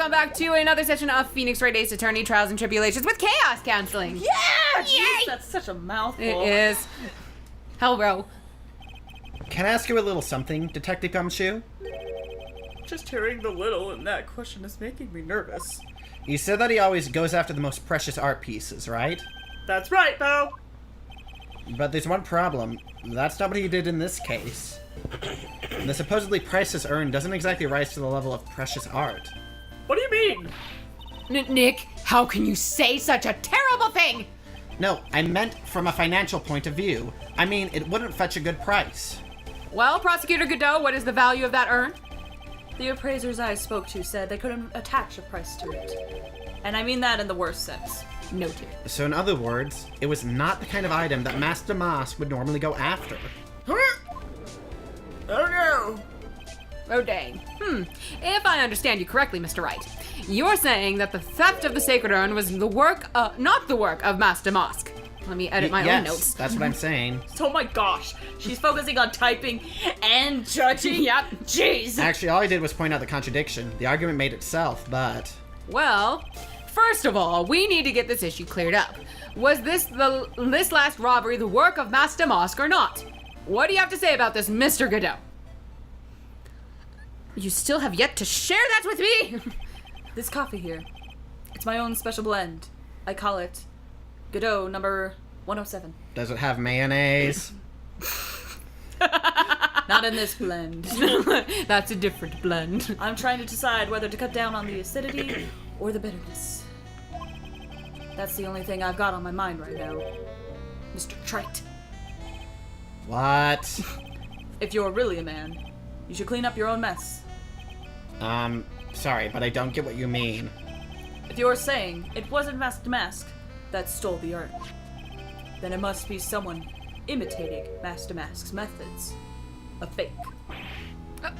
welcome back to another session of Phoenix Wright Trials and Tribulations with Chaos Counseling. Yeah! Jeez, that's such a mouthful. It is. Hell, bro. Can I ask you a little something, Detective Gumshoe? Just hearing the little in that question is making me nervous. You said that he always goes after the most precious art pieces, right? That's right, Bo. But there's one problem. That's not what he did in this case. The supposedly priceless urn doesn't exactly rise to the level of precious art. What do you mean? Nick, how can you say such a terrible thing? No, I meant from a financial point of view. I mean, it wouldn't fetch a good price. Well, Prosecutor Godot, what is the value of that urn? The appraisers I spoke to said they couldn't attach a price to it. And I mean that in the worst sense. Noted. So in other words, it was not the kind of item that Master Mosk would normally go after. Oh no! Oh dang. If I understand you correctly, Mr. Wright, you're saying that the theft of the sacred urn was the work, not the work of Master Mosk. Let me edit my own notes. Yes, that's what I'm saying. Oh my gosh, she's focusing on typing and judging. Yep. Jeez. Actually, all I did was point out the contradiction. The argument made itself, but... Well, first of all, we need to get this issue cleared up. Was this last robbery the work of Master Mosk or not? What do you have to say about this, Mr. Godot? You still have yet to share that with me? This coffee here, it's my own special blend. I call it Godot number 107. Does it have mayonnaise? Not in this blend. That's a different blend. I'm trying to decide whether to cut down on the acidity or the bitterness. That's the only thing I've got on my mind right now. Mr. Trite. What? If you're really a man, you should clean up your own mess. Sorry, but I don't get what you mean. If you're saying it wasn't Master Mask that stole the urn, then it must be someone imitating Master Mask's methods. A fake.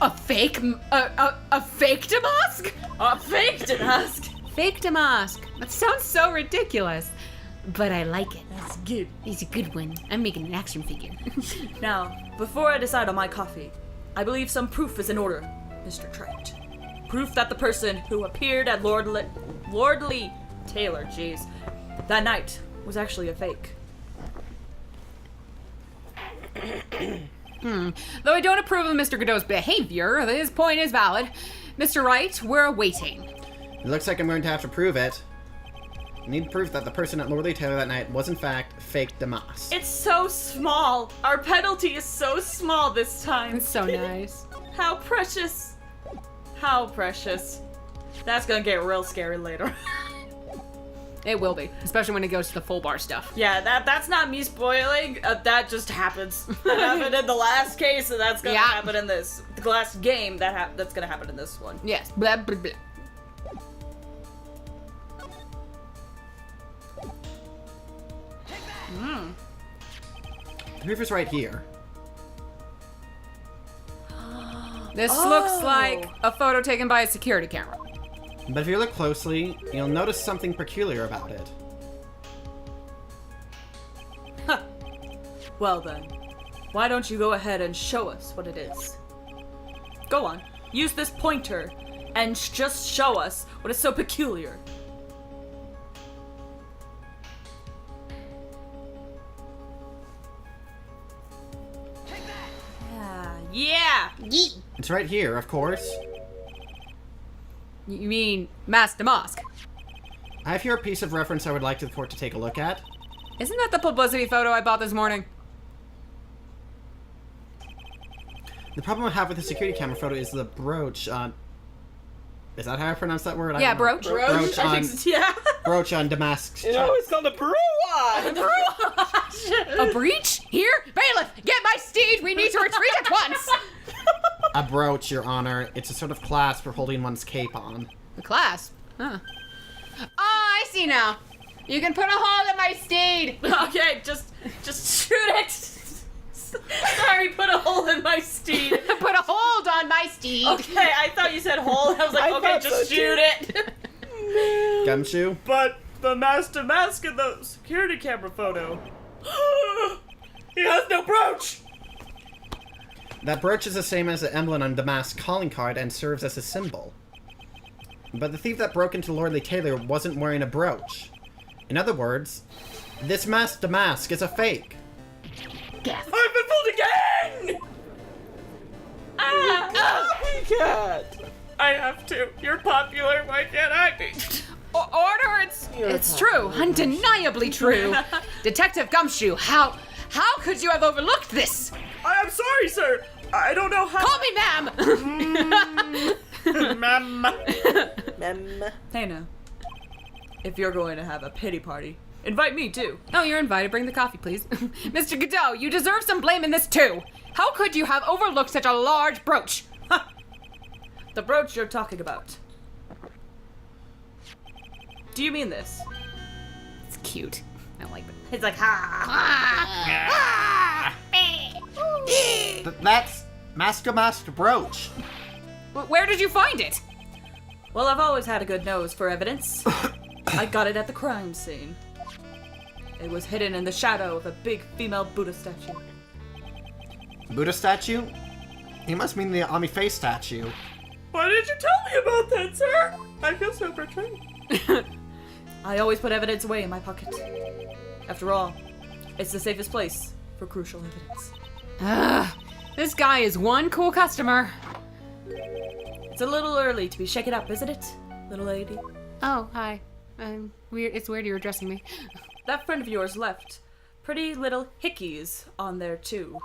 A fake? A fake Damask? A fake Damask? Fake Damask. That sounds so ridiculous. But I like it. That's good. It's a good one. I'm making an action figure. Now, before I decide on my coffee, I believe some proof is in order, Mr. Trite. Proof that the person who appeared at Lordly Taylor, jeez, that night was actually a fake. Though I don't approve of Mr. Godot's behavior, his point is valid. Mr. Wright, we're waiting. It looks like I'm going to have to prove it. I need proof that the person at Lordly Taylor that night was in fact fake Damas. It's so small. Our penalty is so small this time. It's so nice. How precious. How precious. That's gonna get real scary later. It will be, especially when it goes to the full bar stuff. Yeah, that's not me spoiling. That just happens. That happened in the last case, and that's gonna happen in this. The last game, that's gonna happen in this one. Yes. Blah, blah, blah. The proof is right here. This looks like a photo taken by a security camera. But if you look closely, you'll notice something peculiar about it. Huh. Well then, why don't you go ahead and show us what it is? Go on, use this pointer and just show us what is so peculiar. Yeah! Yeet. It's right here, of course. You mean Master Mosk? I have here a piece of reference I would like the court to take a look at. Isn't that the publicity photo I bought this morning? The problem I have with the security camera photo is the brooch on... Is that how I pronounce that word? Yeah, brooch. Brooch I on... think so, yeah. Brooch on Damascus. It's called a brouage! A breach? Here? Bailiff, get my steed! We need to retreat at once! A brooch, Your Honor. It's a sort of clasp for holding one's cape on. The clasp? Huh. Oh, I see now. You can put a hole in my steed! Okay, just shoot it! Sorry, put a hole in my steed. Put a hold on my steed! Okay, I thought you said hole. I was like, I okay, thought just so, shoot it. Gumshoe? But the Master Mask in the security camera photo. He has no brooch! That brooch is the same as the emblem on Damas's calling card and serves as a symbol. But the thief that broke into Lordly Taylor wasn't wearing a brooch. In other words, this masked mask is a fake. I've been fooled again! Copycat! I have to. You're popular. Why can't I be? Order, it's true. Undeniably true. Detective Gumshoe, how could you have overlooked this? I'm sorry, sir. I don't know how. Call me ma'am. Ma'am. Hey now. If you're going to have a pity party, invite me too. Oh, you're invited. Bring the coffee, please. Mr. Godot, you deserve some blame in this too. How could you have overlooked such a large brooch? The brooch you're talking about. Do you mean this? It's cute. I like it. It's like, ha! That's masked brooch. Where did you find it? Well, I've always had a good nose for evidence. I got it at the crime scene. It was hidden in the shadow of a big female Buddha statue. Buddha statue? He must mean the Ami face statue. Why did you tell me about that, sir? I feel so betrayed. I always put evidence away in my pocket. After all, it's the safest place for crucial evidence. This guy is one cool customer. It's a little early to be shaken up, isn't it, little lady? Oh, hi. Weird. It's weird you're addressing me. That friend of yours left pretty little hickeys on there too.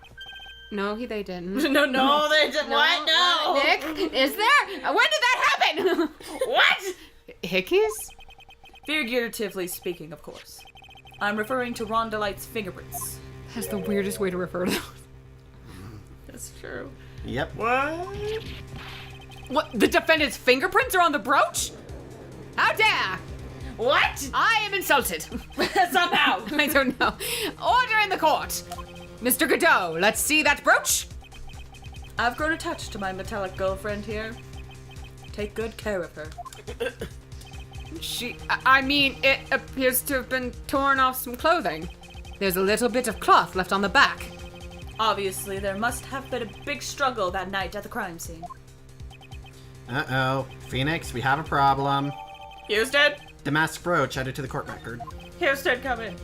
No, they didn't. No, they didn't. What? No. Nick, is there? When did that happen? What? Hickeys? Figuratively speaking, of course. I'm referring to Rhonda Light's fingerprints. That's the weirdest way to refer to them. That's true. Yep. What? What? The defendant's fingerprints are on the brooch? How dare! What? I am insulted. Somehow. I don't know. Order in the court. Mr. Godot, let's see that brooch. I've grown attached to my metallic girlfriend here. Take good care of her. I mean, it appears to have been torn off some clothing. There's a little bit of cloth left on the back. Obviously, there must have been a big struggle that night at the crime scene. Uh-oh. Phoenix, we have a problem. Houston? The masked brooch added to the court record. Houston, come in.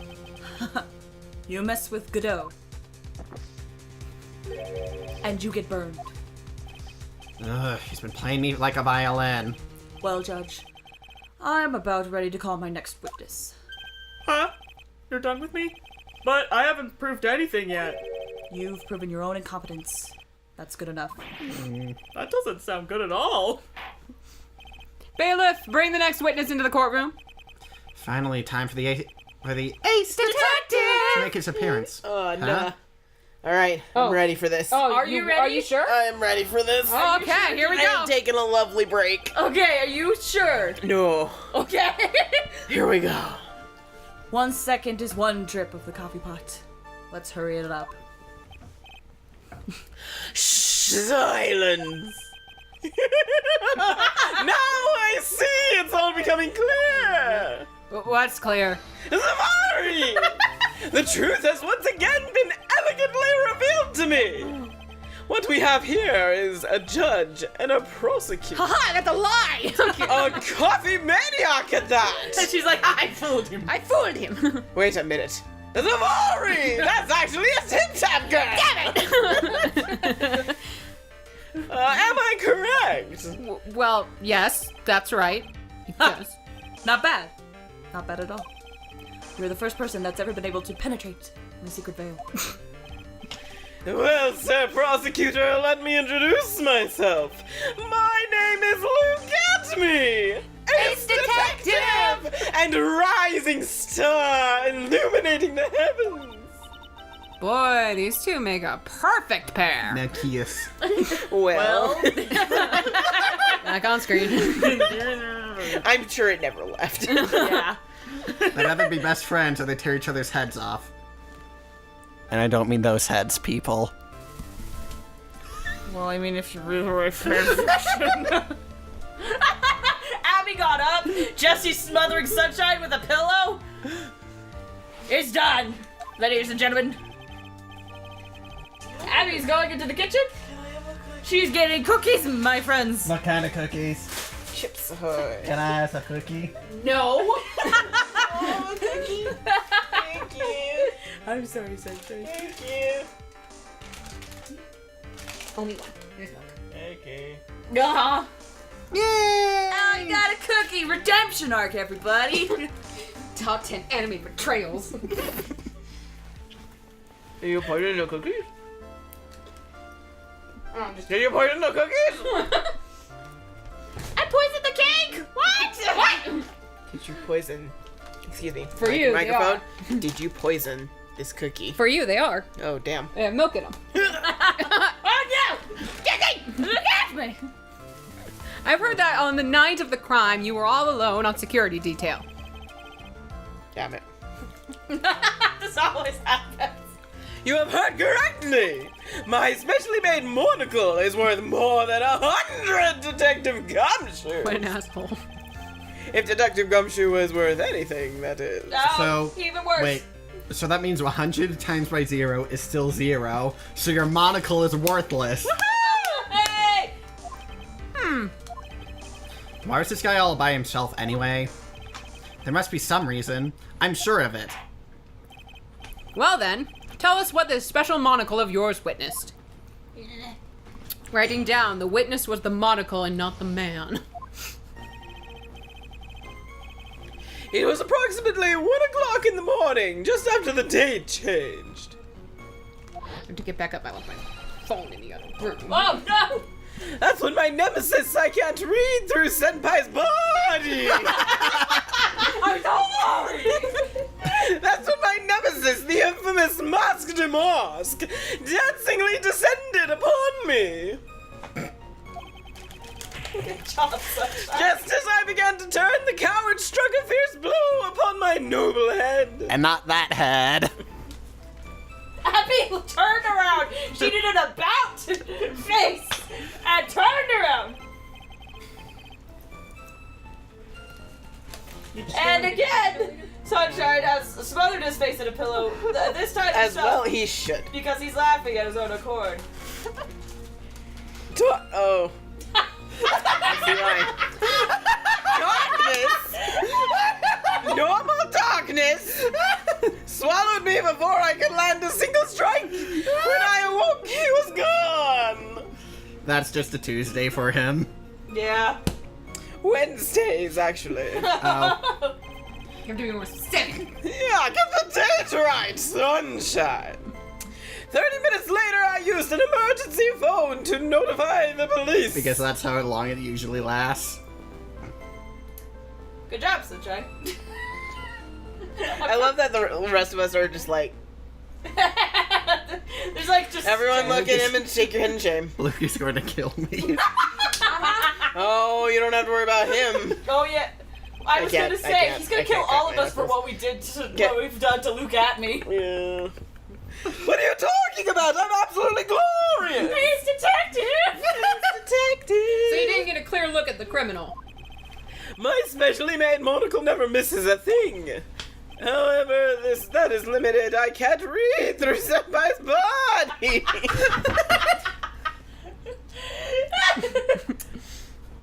You mess with Godot. And you get burned. Ugh, he's been playing me like a violin. Well, Judge, I'm about ready to call my next witness. Huh? You're done with me? But I haven't proved anything yet. You've proven your own incompetence. That's good enough. That doesn't sound good at all. Bailiff, bring the next witness into the courtroom. Finally, time for the ace Detective! to make his appearance. Oh, no. Huh? All right, I'm ready for this. Are you ready? Are you sure? I'm ready for this. Oh, okay, here we I go. am taking a lovely break. Okay, are you sure? No. Okay. Here we go. 1 second is one drip of the coffee pot. Let's hurry it up. Silence. Now I see. It's all becoming clear. What's clear? Zavari! The truth has once again been elegantly revealed to me. What we have here is a judge and a prosecutor. Haha, that's a lie! A coffee maniac at that! She's like, I fooled him. I fooled him. Wait a minute. Zavari! That's actually a Tim Tam girl! Damn it! Am I correct? Well, yes, that's right. Yes. Not bad. Not bad at all. You're the first person that's ever been able to penetrate my secret veil. Well, Sir Prosecutor, let me introduce myself. My name is Luke Atme! It's Detective! And rising star illuminating the heavens! Boy, these two make a perfect pair. Now kiss. Well, Back on screen. I'm sure it never left. Yeah. They'd either be best friends or they tear each other's heads off. And I don't mean those heads, people. Well, I mean, if you really were a fan Abby got up. Jesse smothering Sunshine with a pillow. It's done, ladies and gentlemen. Abby's going into the kitchen. She's getting cookies, my friends. What kind of cookies? Chips Ahoy. Can I ask a cookie? No. Oh, thank you. Thank you. I'm sorry, Sunshine. Thank you. Only one. Here's milk. Okay. Uh-huh. Yay! I got a cookie redemption arc, everybody. Top 10 anime betrayals. Are you poisoning the cookies? I'm just... Did you poison the cookies? I poisoned the cake! What? What? Did you poison? Excuse me. For you, they microphone. Did you poison this cookie? For you, they are. Oh damn. They have milk in them. Oh no! Jesse! Look at me! I've heard that on the night of the crime, you were all alone on security detail. Damn it. This always happens. You have heard correctly! My specially made monocle is worth more than 100 Detective Gumshoes! What an asshole. If Detective Gumshoe was worth anything, that is. Oh, So, even worse. Wait, so that means 100 times by 0 is still 0, so your monocle is worthless. Hey! Why is this guy all by himself anyway? There must be some reason. I'm sure of it. Well then, tell us what this special monocle of yours witnessed. Writing down, the witness was the monocle and not the man. It was approximately 1 o'clock in the morning, just after the date changed. I have to get back up. I left my phone in the other room. Oh no! That's when my nemesis I can't read through Senpai's body! I'm so sorry! That's when my nemesis, the infamous Masque de Masque, dancingly descended upon me! Good job, Sunshine. Just as I began to turn, the coward struck a fierce blow upon my noble head. And not that head. Abby turned around. She did an about face and turned around. And again, Sunshine has smothered his face in a pillow. This time As himself, well he should. because he's laughing at his own accord. Oh. That's right. Darkness! Normal darkness! Swallowed me before I could land a single strike! When I awoke, he was gone! That's just a Tuesday for him. Yeah. Wednesdays, actually. Oh. You're doing more specific. Yeah, get the date right, Sunshine! 30 minutes later, I used an emergency phone to notify the police. Because that's how long it usually lasts. Good job, Sunshine. I love that the rest of us are just like, There's like just everyone look at him and shake your head in shame. Luke is going to kill me. Oh, you don't have to worry about him. Oh yeah. I was can't- gonna I say can't- he's gonna I kill can't all of crack us my for knuckles. what we did to Get- what we've done to Luke at me. Yeah. What are you talking about? I'm absolutely glorious! He's detective. Detective! So you didn't get a clear look at the criminal. My specially made monocle never misses a thing. However, that is limited. I can't read through Senpai's body.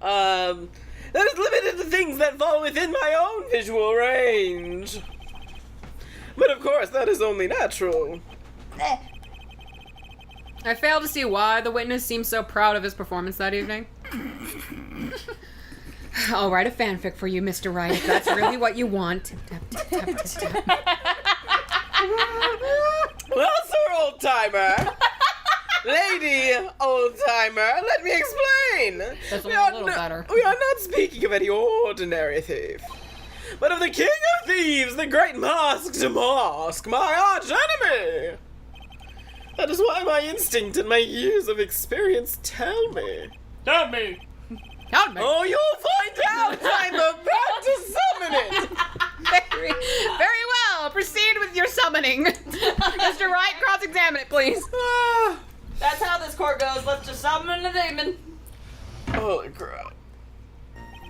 That is limited to things that fall within my own visual range. But of course, that is only natural. I fail to see why the witness seems so proud of his performance that evening. I'll write a fanfic for you, Mr. Wright, if that's really what you want. Tap, tap, tap, tap, tap, tap. Well, sir, old timer. Lady, old timer, let me explain. That's a We are little better. We are not speaking of any ordinary thief, but of the king of thieves, the great Masque de Masque, my arch enemy. That is why my instinct and my years of experience tell me. Tell me. Count me. Oh, you'll find out! I'm about to summon it! Very, very well. Proceed with your summoning. Mr. Wright, cross-examine it, please. That's how this court goes. Let's just summon the demon. Holy crap.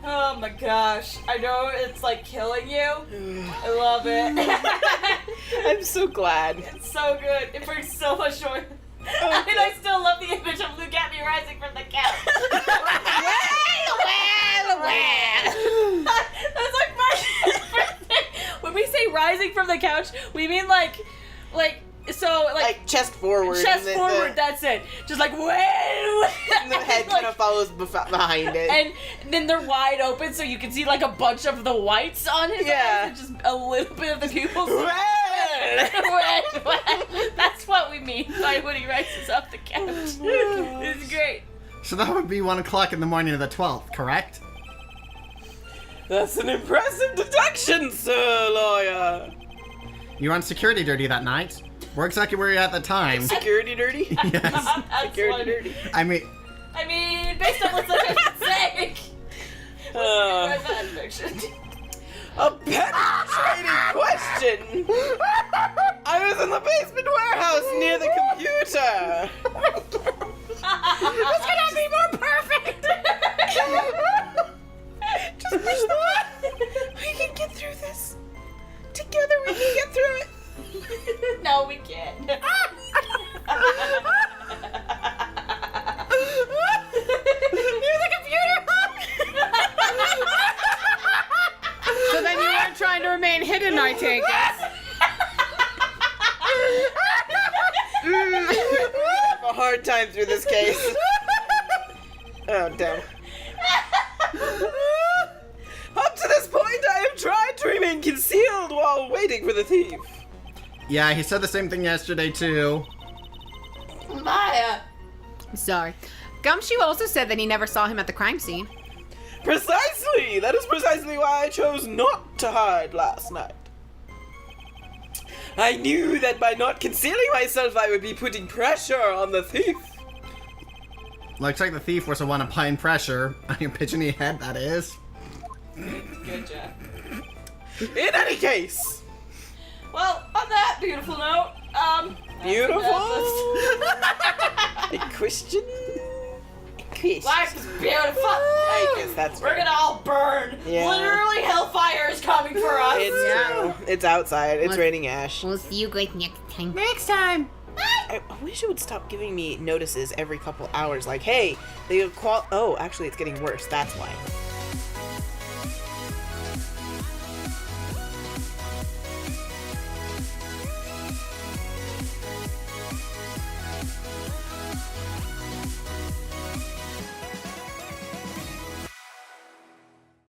Oh my gosh. I know it's like killing you. I love it. I'm so glad. It's so good. It brings so much joy. And I still love the image of Luke at me rising from the couch. Well, rising from the couch, we mean like chest forward. chest and forward. That's it. Just like wait. And the head kind of follows behind it. And then they're wide open, so you can see like a bunch of the whites on his eyes, and just a little bit of the pupils. That's what we mean by when he rises up the couch. It's great. So that would be 1 o'clock in the morning of the 12th, correct? That's an impressive deduction, sir lawyer. You were on security duty that night. Where exactly were you at the time? Security dirty? Yes. That's Security funny. dirty. I mean, Based on what's sake. My bad fiction. A penetrating question! I was in the basement warehouse near the computer! This cannot be more perfect! Just push the button! We can get through this! Together we can get through it! No, we can't. Use the computer! So then you weren't trying to remain hidden, I take it. We have a hard time through this case. Oh, damn. Up to this point, I have tried to remain concealed while waiting for the thief. yeah, he said the same thing yesterday, too. Maya. Sorry. Gumshoe also said that he never saw him at the crime scene. Precisely! That is precisely why I chose not to hide last night. I knew that by not concealing myself, I would be putting pressure on the thief. Looks like the thief was the one applying pressure on your pigeony head, that is. Good job. In any case, Well, on that beautiful note, beautiful. A question. life is beautiful. I guess that's We're right. gonna all burn. Yeah. Literally, hellfire is coming for us. It's true. It's outside. It's What? raining ash. We'll see you guys next time. Next time! I wish it would stop giving me notices every couple hours. Like, hey, oh, actually, it's getting worse. That's why.